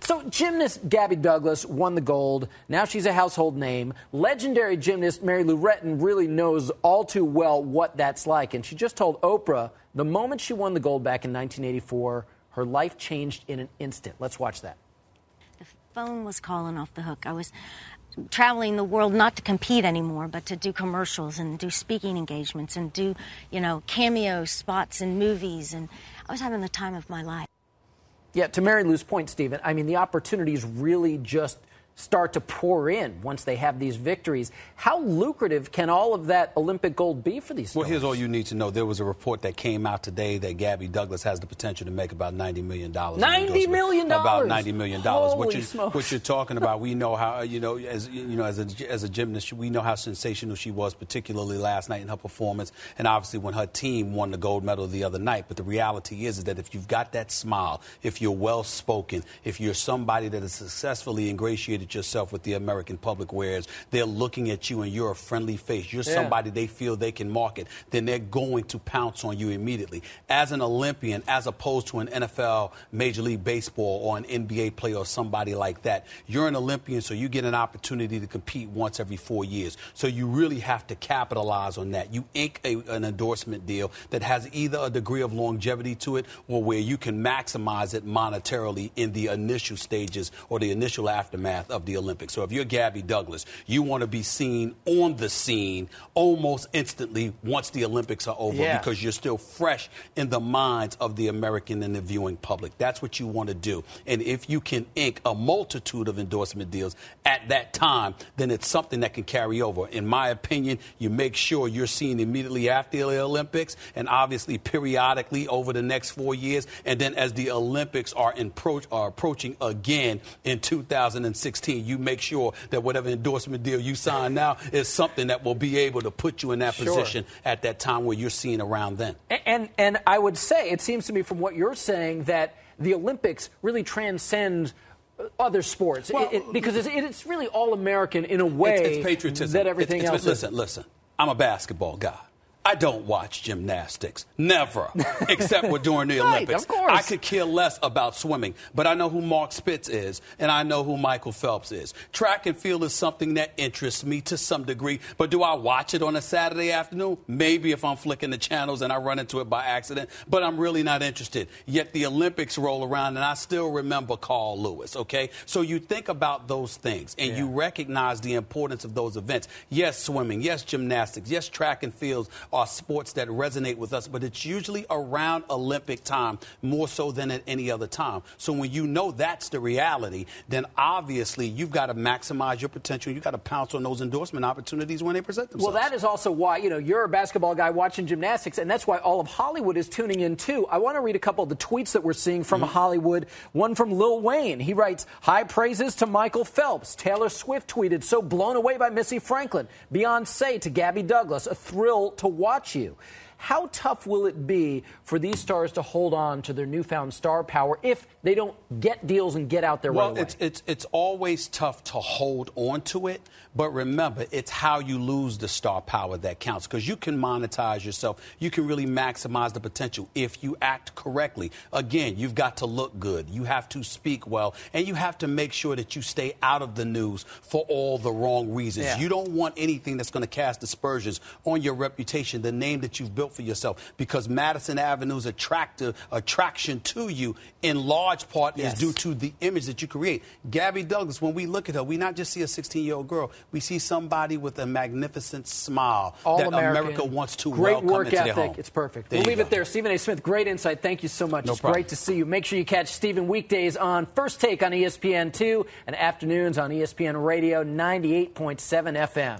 So gymnast Gabby Douglas won the gold. Now she's a household name. Legendary gymnast Mary Lou Retton really knows all too well what that's like. And she just told Oprah the moment she won the gold back in 1984, her life changed in an instant. Let's watch that. The phone was calling off the hook. I was traveling the world not to compete anymore, but to do commercials and do speaking engagements and do, cameo spots in movies. And I was having the time of my life. Yeah, to Mary Lou's point, Stephen, I mean, the opportunities really just start to pour in once they have these victories. How lucrative can all of that Olympic gold be for these stars? Well, here's all you need to know. There was a report that came out today that Gabby Douglas has the potential to make about $90 million. $90 million? About $90 million. Holy smokes. What you're talking about, we know how, as a gymnast, we know how sensational she was, particularly last night in her performance, and obviously when her team won the gold medal the other night. But the reality is that if you've got that smile, if you're well-spoken, if you're somebody that has successfully ingratiated yourself with the American public, whereas they're looking at you and you're a friendly face, you're somebody they feel they can market, then they're going to pounce on you immediately. As an Olympian, as opposed to an NFL, Major League Baseball, or an NBA player or somebody like that, you're an Olympian, so you get an opportunity to compete once every 4 years. So you really have to capitalize on that. You ink an endorsement deal that has either a degree of longevity to it or where you can maximize it monetarily in the initial stages or the initial aftermath of the Olympics. So if you're Gabby Douglas, you want to be seen on the scene almost instantly once the Olympics are over, because you're still fresh in the minds of the American and the viewing public. That's what you want to do. And if you can ink a multitude of endorsement deals at that time, then it's something that can carry over. In my opinion, you make sure you're seen immediately after the Olympics and obviously periodically over the next 4 years. And then as the Olympics are approaching again in 2016, you make sure that whatever endorsement deal you sign now is something that will be able to put you in that position at that time where you're seen around then. And I would say, it seems to me from what you're saying, that the Olympics really transcend other sports, because it's really all American in a way. It's patriotism. That everything else Listen, I'm a basketball guy. I don't watch gymnastics. Never. Except during the Olympics. Of course. I could care less about swimming. But I know who Mark Spitz is, and I know who Michael Phelps is. Track and field is something that interests me to some degree. But do I watch it on a Saturday afternoon? Maybe if I'm flicking the channels and I run into it by accident. But I'm really not interested. Yet the Olympics roll around, and I still remember Carl Lewis, okay? So you think about those things, and you recognize the importance of those events. Yes, swimming. Yes, gymnastics. Yes, track and fields are sports that resonate with us, but it's usually around Olympic time more so than at any other time. So when you know that's the reality, then obviously you've got to maximize your potential. You've got to pounce on those endorsement opportunities when they present themselves. Well, that is also why, you're a basketball guy watching gymnastics, and that's why all of Hollywood is tuning in, too. I want to read a couple of the tweets that we're seeing from Hollywood. One from Lil Wayne. He writes, "High praises to Michael Phelps." Taylor Swift tweeted, "So blown away by Missy Franklin." Beyonce to Gabby Douglas, "A thrill to watch you." How tough will it be for these stars to hold on to their newfound star power if they don't get deals and get out there right away? Well, it's always tough to hold on to it, but remember, it's how you lose the star power that counts, because you can monetize yourself. You can really maximize the potential if you act correctly. Again, you've got to look good. You have to speak well, and you have to make sure that you stay out of the news for all the wrong reasons. You don't want anything that's going to cast aspersions on your reputation, the name that you've built for yourself, because Madison Avenue's attraction to you in large part is due to the image that you create. Gabby Douglas, when we look at her, we not just see a 16-year-old girl, we see somebody with a magnificent smile that America wants to welcome into their home. Great work ethic. It's perfect. We'll leave it there. Stephen A. Smith, great insight. Thank you so much. It's great to see you. Make sure you catch Stephen weekdays on First Take on ESPN2 and afternoons on ESPN Radio 98.7 FM.